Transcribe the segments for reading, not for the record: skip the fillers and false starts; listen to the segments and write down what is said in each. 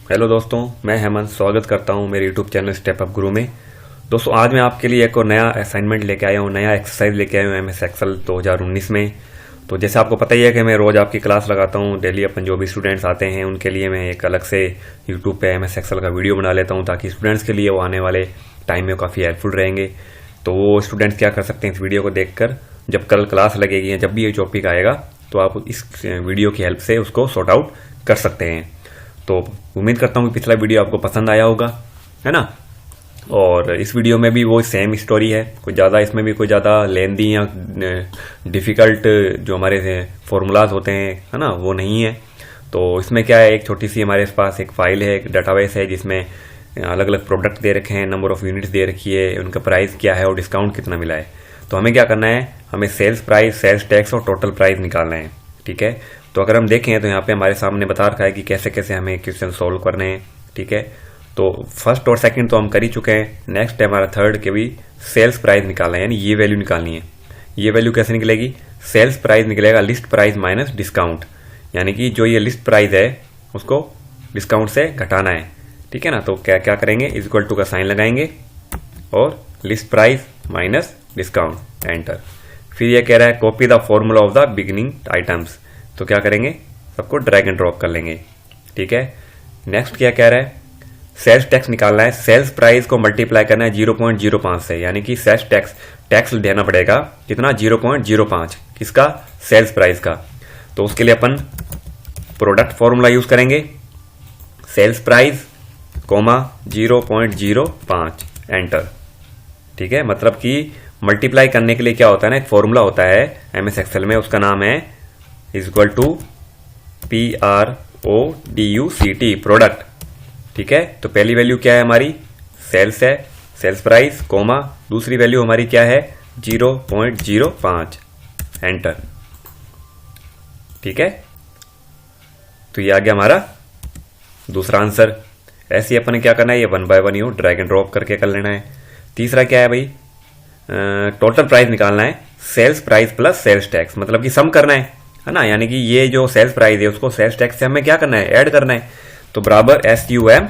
Hello दोस्तों, मैं हेमंत स्वागत करता हूं मेरे यूट्यूब चैनल स्टेप अप गुरु में। दोस्तों, आज मैं आपके लिए एक और नया असाइनमेंट लेके आया हूं, नया एक्सरसाइज लेके आया हूं एमएस एक्सेल 2019 में। तो जैसे आपको पता ही है कि मैं रोज़ आपकी क्लास लगाता हूं, डेली अपन जो भी स्टूडेंट्स आते हैं उनके लिए मैं एक अलग से यूट्यूब पे एमएस एक्सेल का वीडियो बना लेता हूँ, ताकि स्टूडेंट्स के लिए वो आने वाले टाइम में काफ़ी हेल्पफुल रहेंगे। तो वो स्टूडेंट्स क्या कर सकते हैं, इस वीडियो को देखकर जब कल क्लास लगेगी या जब भी ये टॉपिक आएगा तो आप इस वीडियो की हेल्प से उसको सॉर्ट आउट कर सकते हैं। तो उम्मीद करता हूँ कि पिछला वीडियो आपको पसंद आया होगा, है ना। और इस वीडियो में भी वो सेम स्टोरी है, कोई ज़्यादा इसमें भी कोई ज़्यादा लेंदी या डिफ़िकल्ट जो हमारे फॉर्मूलाज होते हैं, है ना, वो नहीं है। तो इसमें क्या है, एक छोटी सी हमारे पास एक फाइल है, एक डाटाबेस है जिसमें अलग अलग प्रोडक्ट दे रखे हैं, नंबर ऑफ यूनिट्स दे रखी है, उनका प्राइस क्या है और डिस्काउंट कितना मिला है। तो हमें क्या करना है, हमें सेल्स प्राइस, सेल्स टैक्स और टोटल प्राइस निकालना है, ठीक है। तो अगर हम देखें तो यहाँ पे हमारे सामने बता रखा है कि कैसे कैसे हमें क्वेश्चन सोल्व करने हैं, ठीक है। तो फर्स्ट और सेकंड तो हम कर ही चुके हैं। नेक्स्ट है हमारा थर्ड के भी सेल्स प्राइस निकालना है, यानी ये वैल्यू निकालनी है। ये वैल्यू कैसे निकलेगी, सेल्स प्राइस निकलेगा लिस्ट प्राइस माइनस डिस्काउंट, यानी कि जो ये लिस्ट प्राइस है उसको डिस्काउंट से घटाना है, ठीक है ना। तो क्या क्या करेंगे, इज इक्वल टू का साइन लगाएंगे और list price minus discount, enter. फिर ये कह रहा है copy the formula of the beginning items, तो क्या करेंगे, सबको ड्रैग एंड ड्रॉप कर लेंगे, ठीक है। नेक्स्ट क्या कह रहा है, सेल्स टैक्स निकालना है। सेल्स प्राइस को मल्टीप्लाई करना है 0.05 से, यानी कि सेल्स टैक्स देना पड़ेगा कितना, 0.05, किसका, सेल्स प्राइस का। तो उसके लिए अपन प्रोडक्ट फॉर्मूला यूज करेंगे, सेल्स प्राइस कोमा 0.05, एंटर, ठीक है। मतलब कि मल्टीप्लाई करने के लिए क्या होता है ना, एक फॉर्मूला होता है एमएस एक्सेल में, उसका नाम है is equal to PRODUCT, product, ठीक है। तो पहली वैल्यू क्या है हमारी, सेल्स है, सेल्स प्राइस, कोमा दूसरी वैल्यू हमारी क्या है, 0.05, एंटर, ठीक है। तो ये आ गया हमारा दूसरा आंसर। ऐसे ही अपन ने क्या करना है, ये 1 बाय 1 ड्रैग एंड ड्रॉप करके कर लेना है। तीसरा क्या है भाई, टोटल प्राइस निकालना है, sales price plus sales tax, मतलब कि सम करना है ना, यानी कि ये जो सेल्स प्राइस है उसको सेल्स टैक्स से हमें क्या करना है, ऐड करना है। तो बराबर SUM,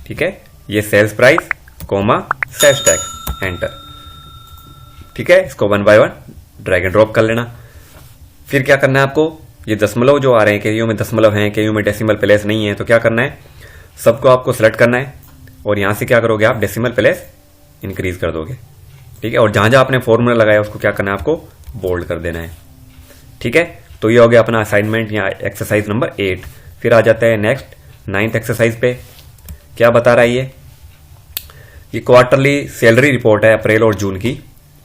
ठीक है, ये sales price comma sales tax, enter, ठीक है। इसको 1 बाय 1 ड्रैग एंड ड्रॉप कर लेना। फिर क्या करना है आपको, ये दशमलव जो आ रहे हैं, कईयों में दशमलव हैं, कईयों में डेसिमल प्लेस नहीं है, तो क्या करना है, सबको आपको सेलेक्ट करना है और यहां से क्या करोगे आप, डेसिमल प्लेस इंक्रीज कर दोगे, ठीक है। और जहां जहां आपने फॉर्मूला लगाया उसको क्या करना है, आपको बोल्ड कर देना है, ठीक है। तो ये हो गया अपना असाइनमेंट या एक्सरसाइज नंबर 8। फिर आ जाता है नेक्स्ट 9th एक्सरसाइज पे। क्या बता रहा है ये क्वार्टरली सैलरी रिपोर्ट है अप्रैल और जून की,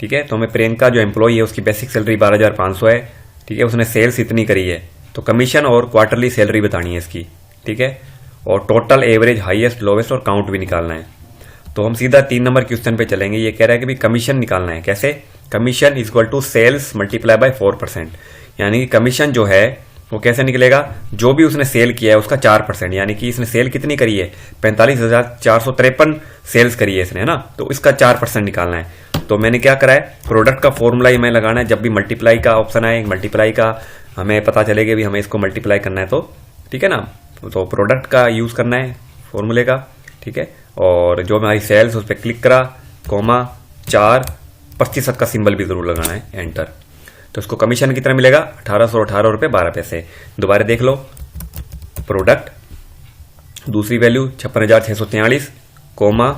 ठीक है। तो हमें प्रियंका जो एम्प्लॉय है उसकी बेसिक सैलरी 12,500 है, ठीक है। उसने सेल्स इतनी करी है, तो कमीशन और क्वार्टरली सैलरी बतानी है इसकी, ठीक है। और टोटल एवरेज, हाईएस्ट, लोवेस्ट और काउंट भी निकालना है। तो हम सीधा 3 नंबर क्वेश्चन पे चलेंगे। ये कह रहा है कि कमीशन निकालना है, कैसे, commission is equal to sales multiply by 4%, यानी कि कमीशन जो है वो कैसे निकलेगा, जो भी उसने सेल किया है उसका 4%, यानी कि इसने सेल कितनी करी है, 45,453 सेल्स करी है इसने, है ना। तो इसका 4% निकालना है। तो मैंने क्या करा है, प्रोडक्ट का फॉर्मूला ही मैं लगाना है। जब भी मल्टीप्लाई का ऑप्शन आए, मल्टीप्लाई का हमें पता चलेगा भी हमें इसको मल्टीप्लाई करना है, तो ठीक है ना। तो प्रोडक्ट का यूज करना है फॉर्मूले का, ठीक है। और जो हमारी सेल्स उस पर क्लिक करा, कोमा 4, 25% का सिंबल भी जरूर लगाना है, एंटर। तो इसको कमीशन कितना मिलेगा, 1818 रुपये 12 पैसे। दोबारा देख लो, प्रोडक्ट दूसरी वैल्यू 56,643, कोमा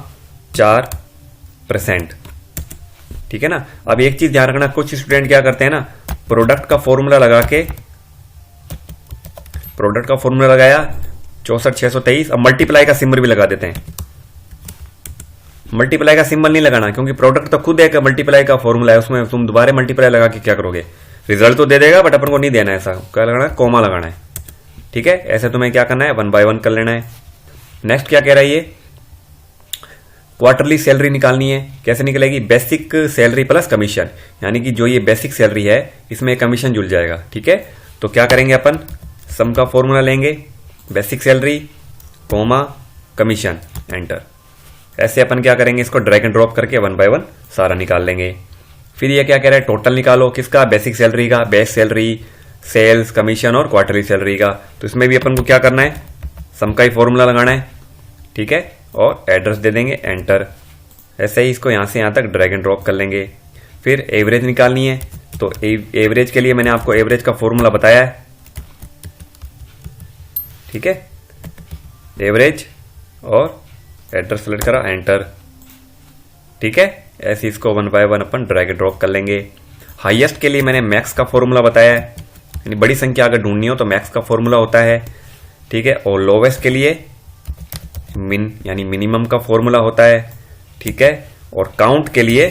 4%, ठीक है ना। अब एक चीज ध्यान रखना, कुछ स्टूडेंट क्या करते हैं ना, प्रोडक्ट का फॉर्मूला लगाया 64,623, अब मल्टीप्लाई का सिंबल भी लगा देते हैं। मल्टीप्लाई का सिंबल नहीं लगाना, क्योंकि प्रोडक्ट तो खुद एक मल्टीप्लाई का फॉर्मूला है, उसमें तुम दोबारा मल्टीप्लाई लगा के क्या करोगे, रिजल्ट तो दे देगा बट अपन को नहीं देना है। ऐसा क्या लगाना है, कोमा लगाना है, ठीक है। ऐसे तुम्हें क्या करना है, 1 बाय 1 कर लेना है। नेक्स्ट क्या कह रहा है, ये क्वार्टरली सैलरी निकालनी है। कैसे निकलेगी, बेसिक सैलरी प्लस कमीशन, यानी कि जो ये बेसिक सैलरी है इसमें कमीशन जुड़ जाएगा, ठीक है। तो क्या करेंगे अपन, सम का फॉर्मूला लेंगे, basic salary comma commission, enter. ऐसे अपन क्या करेंगे, इसको ड्रैग एंड ड्रॉप करके 1 बाय 1 सारा निकाल लेंगे। फिर ये क्या कह रहा है, टोटल निकालो, किसका, बेसिक सैलरी का, बेस सैलरी, सेल्स, कमीशन और क्वार्टरली सैलरी का। तो इसमें भी अपन को क्या करना है, सम का ही फॉर्मूला लगाना है, ठीक है, और एड्रेस दे देंगे, एंटर। ऐसे ही इसको यहाँ से यहाँ तक ड्रैग एंड ड्रॉप कर लेंगे। फिर एवरेज निकालनी है, तो एवरेज के लिए मैंने आपको एवरेज का फॉर्मूला बताया है, ठीक है, एवरेज और एड्रेस सेलेक्ट करा, एंटर, ठीक है। ऐसे इसको 1 बाय 1 अपन ड्रैग एंड ड्रॉप कर लेंगे। हाईएस्ट के लिए मैंने मैक्स का फॉर्मूला बताया है, यानी बड़ी संख्या अगर ढूंढनी हो तो मैक्स का फॉर्मूला होता है, ठीक है। और लोवेस्ट के लिए मिन यानी मिनिमम का फॉर्मूला होता है, ठीक है। और काउंट के लिए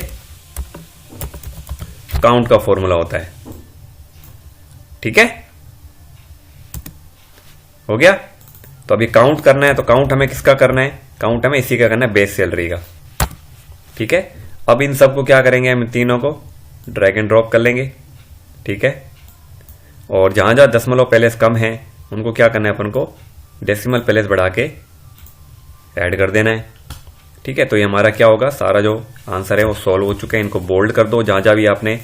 काउंट का फॉर्मूला होता है, ठीक है, हो गया। तो अभी काउंट करना है, तो काउंट हमें किसका करना है, काउंट हमें इसी का करना है, बेस सैलरी का, ठीक है। अब इन सबको क्या करेंगे, हम तीनों को ड्रैग एंड ड्रॉप कर लेंगे, ठीक है। और जहां जहां दशमलव प्लेस कम है उनको क्या करना है, अपन को डेसिमल प्लेस बढ़ा के ऐड कर देना है, ठीक है। तो ये हमारा क्या होगा, सारा जो आंसर है वो सॉल्व हो चुके हैं। इनको बोल्ड कर दो, जहां जहां भी आपने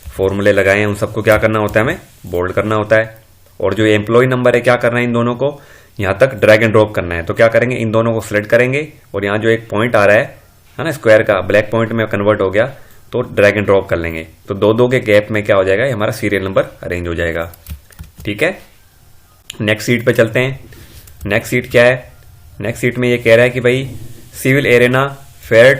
फॉर्मूले लगाए हैं उन सबको क्या करना होता है, हमें बोल्ड करना होता है। और जो एम्प्लॉय नंबर है क्या करना है, इन दोनों को यहां तक ड्रैग एंड ड्रॉप करना है। तो क्या करेंगे, इन दोनों को सिलेक्ट करेंगे और यहाँ जो एक पॉइंट आ रहा है ना, स्क्वायर का ब्लैक पॉइंट में कन्वर्ट हो गया, तो ड्रैग एंड ड्रॉप कर लेंगे। तो दो दो के गैप में क्या हो जाएगा, ये हमारा सीरियल नंबर अरेंज हो जाएगा, ठीक है। नेक्स्ट सीट पे चलते हैं। नेक्स्ट सीट क्या है, नेक्स्ट सीट में ये कह रहा है कि भाई civil arena fair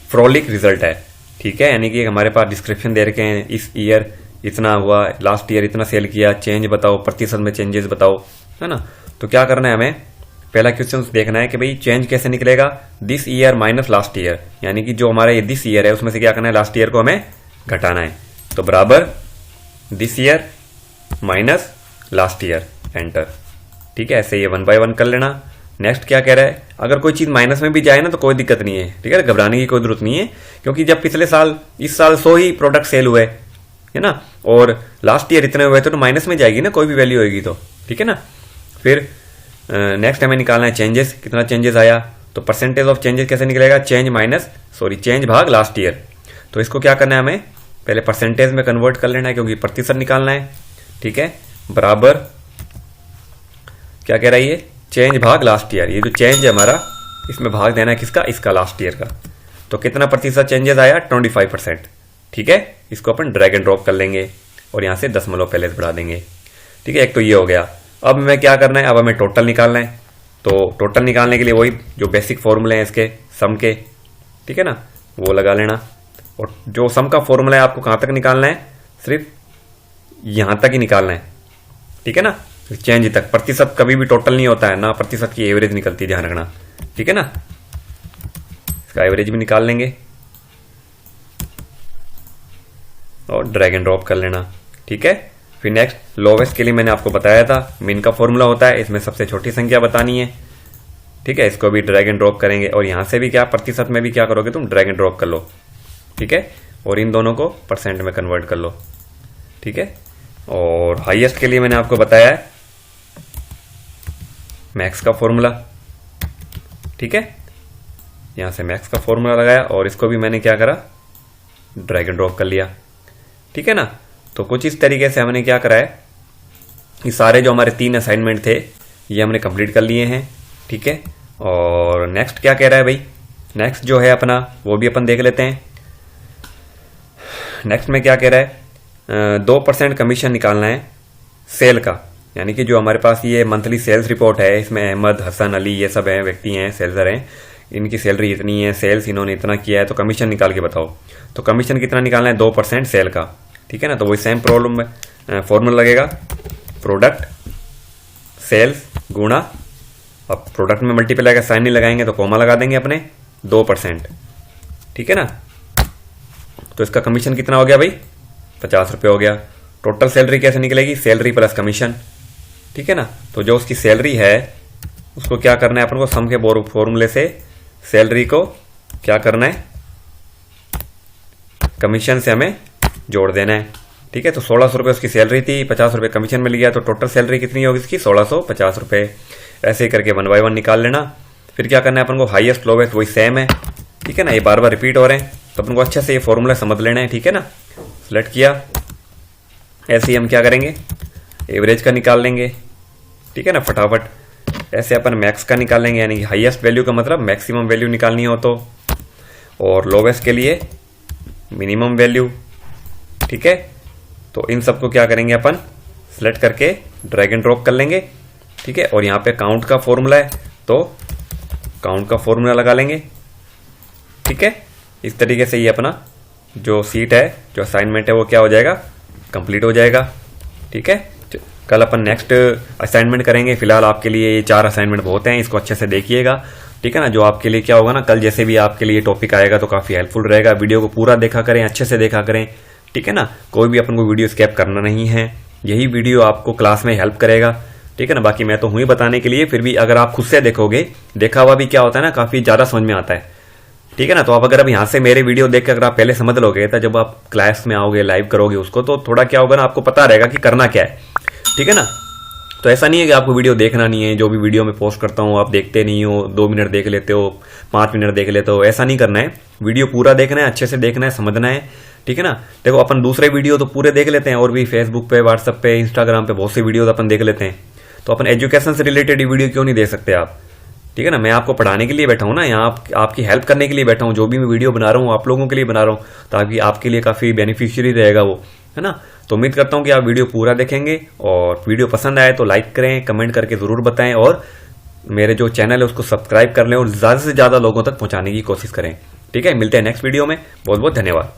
frolic result है, ठीक है। यानी कि हमारे पास डिस्क्रिप्शन दे रखे हैं, इस ईयर इतना हुआ, लास्ट ईयर इतना सेल किया, चेंज बताओ, प्रतिशत में चेंजेस बताओ, है ना। तो क्या करना है, हमें पहला क्वेश्चन देखना है कि भाई चेंज कैसे निकलेगा, this year minus last year, यानी कि जो हमारा ये दिस ईयर है उसमें से क्या करना है, लास्ट ईयर को हमें घटाना है। तो बराबर this year minus last year, enter, ठीक है। ऐसे ये 1 बाय 1 कर लेना। नेक्स्ट क्या कह रहा है, अगर कोई चीज माइनस में भी जाए ना तो कोई दिक्कत नहीं है, ठीक है, घबराने की कोई जरूरत नहीं है, क्योंकि जब पिछले साल इस साल 100 ही प्रोडक्ट सेल हुए, है ना, और लास्ट ईयर इतने हुए थे, तो माइनस में जाएगी ना, कोई भी वैल्यू होगी तो, ठीक है ना। फिर नेक्स्ट हमें निकालना है चेंजेस, कितना चेंजेस आया, तो परसेंटेज ऑफ चेंजेस कैसे निकलेगा, चेंज भाग लास्ट ईयर। तो इसको क्या करना है, हमें पहले परसेंटेज में कन्वर्ट कर लेना है, क्योंकि प्रतिशत निकालना है, ठीक है। बराबर क्या कह रहा है, ये चेंज भाग लास्ट ईयर, ये जो चेंज है हमारा इसमें भाग देना है किसका, इसका, लास्ट ईयर का। तो कितना प्रतिशत चेंजेस आया, 25%, ठीक है। इसको अपन ड्रैग एंड ड्रॉप कर लेंगे और यहां से दशमलव प्लेस बढ़ा देंगे, ठीक है। एक तो ये हो गया। अब हमें क्या करना है, अब हमें टोटल निकालना है। तो टोटल निकालने के लिए वही जो बेसिक फॉर्मूले हैं इसके सम के, ठीक है ना, वो लगा लेना। और जो सम का फॉर्मूला है आपको कहां तक निकालना है, सिर्फ यहां तक ही निकालना है, ठीक है ना, चेंज तक। प्रतिशत कभी भी टोटल नहीं होता है ना, प्रतिशत की एवरेज निकलती है, ध्यान रखना, ठीक है ना। इसका एवरेज भी निकाल लेंगे और ड्रैग एंड ड्रॉप कर लेना, ठीक है। फिर नेक्स्ट लोवेस्ट के लिए मैंने आपको बताया था, मिन का फॉर्मूला होता है, इसमें सबसे छोटी संख्या बतानी है, ठीक है। इसको भी ड्रैग एंड ड्रॉप करेंगे और यहां से भी क्या, प्रतिशत में भी क्या करोगे तुम, ड्रैग एंड ड्रॉप कर लो, ठीक है। और इन दोनों को परसेंट में कन्वर्ट कर लो, ठीक है। और हाईएस्ट के लिए मैंने आपको बताया है मैक्स का फॉर्मूला, ठीक है। यहां से मैक्स का फॉर्मूला लगाया और इसको भी मैंने क्या करा, ड्रैग एंड ड्रॉप कर लिया, ठीक है ना। तो कुछ इस तरीके से हमने क्या करा है, ये सारे जो हमारे 3 असाइनमेंट थे ये हमने कंप्लीट कर लिए हैं, ठीक है। और नेक्स्ट क्या कह रहा है भाई, नेक्स्ट जो है अपना वो भी अपन देख लेते हैं। नेक्स्ट में क्या कह रहा है, 2% कमीशन निकालना है सेल का, यानी कि जो हमारे पास ये मंथली सेल्स रिपोर्ट है, इसमें अहमद, हसन, अली ये सब हैं, व्यक्ति हैं, सेल्सर हैं, इनकी सैलरी इतनी है, सेल्स इन्होंने इतना किया है, तो कमीशन निकाल के बताओ। तो कमीशन कितना निकालना है, 2% सेल का, ठीक है ना। तो वही सेम प्रॉब्लम में फॉर्मूला लगेगा, प्रोडक्ट सेल्स गुणा, अब प्रोडक्ट में मल्टीप्लाई का साइन नहीं लगाएंगे तो कॉमा लगा देंगे अपने, 2%, ठीक है ना। तो इसका कमीशन कितना हो गया भाई, 50 रुपये हो गया। टोटल सैलरी कैसे निकलेगी, सैलरी प्लस कमीशन, ठीक है ना। तो जो उसकी सैलरी है उसको क्या करना है अपन को, सम के फॉर्मूले से सैलरी को क्या करना है, कमीशन से हमें जोड़ देना है, ठीक है। तो 1600 रुपये उसकी सैलरी थी, 50 रुपये कमीशन मिल गया, तो टोटल सैलरी कितनी होगी इसकी, 1650 रुपये। ऐसे ही करके 1 बाय 1 निकाल लेना। फिर क्या करना है अपन को, हाईएस्ट लोवेस्ट वही सेम है, ठीक है ना, ये बार बार रिपीट हो रहे हैं, तो अपन को अच्छे से ये फॉर्मूला समझ लेना है, ठीक है ना। सिलेक्ट किया, ऐसे ही हम क्या करेंगे, एवरेज का निकाल लेंगे, ठीक है ना, फटाफट। ऐसे अपन मैक्स का निकालेंगे, यानी कि हाईएस्ट वैल्यू का मतलब मैक्सिमम वैल्यू निकालनी हो तो, और लोवेस्ट के लिए मिनिमम वैल्यू। ठीक है, तो इन सबको क्या करेंगे अपन सेलेक्ट करके ड्रैग एंड ड्रॉप कर लेंगे। ठीक है, और यहाँ पे काउंट का फॉर्मूला है तो काउंट का फॉर्मूला लगा लेंगे। ठीक है, इस तरीके से ये अपना जो सीट है, जो असाइनमेंट है, वो क्या हो जाएगा, कंप्लीट हो जाएगा। ठीक है, कल अपन नेक्स्ट असाइनमेंट करेंगे। फिलहाल आपके लिए ये 4 असाइनमेंट बहुत हैं, इसको अच्छे से देखिएगा। ठीक है ना, जो आपके लिए क्या होगा ना, कल जैसे भी आपके लिए टॉपिक आएगा तो काफी हेल्पफुल रहेगा। वीडियो को पूरा देखा करें, अच्छे से देखा करें। ठीक है ना, कोई भी अपन को वीडियो स्किप करना नहीं है, यही वीडियो आपको क्लास में हेल्प करेगा। ठीक है ना, बाकी मैं तो हूं ही बताने के लिए, फिर भी अगर आप खुद से देखोगे, देखा हुआ भी क्या होता है ना, काफी ज्यादा समझ में आता है। ठीक है ना, तो आप अगर अब यहाँ से मेरे वीडियो देख के अगर आप पहले समझ लोगे, तो जब आप क्लास में आओगे, लाइव करोगे उसको, तो थोड़ा क्या होगा ना, आपको पता रहेगा कि करना क्या है। ठीक है ना, तो ऐसा नहीं है कि आपको वीडियो देखना नहीं है, जो भी वीडियो मैं पोस्ट करता हूँ आप देखते नहीं हो, 2 मिनट देख लेते हो, 5 मिनट देख लेते हो, ऐसा नहीं करना है। वीडियो पूरा देखना है, अच्छे से देखना है, समझना है। ठीक है ना, देखो अपन दूसरे वीडियो तो पूरे देख लेते हैं, और भी फेसबुक पे, व्हाट्सएप पे, इंस्टाग्राम पे बहुत सी वीडियो अपन देख लेते हैं, तो अपन एजुकेशन से रिलेटेड वीडियो क्यों नहीं देख सकते आप। ठीक है ना, मैं आपको पढ़ाने के लिए बैठा हूँ ना, यहाँ आपकी हेल्प करने के लिए बैठा हूँ। जो भी मैं वीडियो बना रहा हूँ आप लोगों के लिए बना रहा हूँ, ताकि आपके लिए काफी बेनिफिशियरी रहेगा वो, है ना। तो उम्मीद करता हूँ कि आप वीडियो पूरा देखेंगे, और वीडियो पसंद आए तो लाइक करें, कमेंट करके जरूर बताएं, और मेरे जो चैनल है उसको सब्सक्राइब कर लें, और ज्यादा से ज्यादा लोगों तक पहुंचाने की कोशिश करें। ठीक है, मिलते हैं नेक्स्ट वीडियो में। बहुत बहुत धन्यवाद।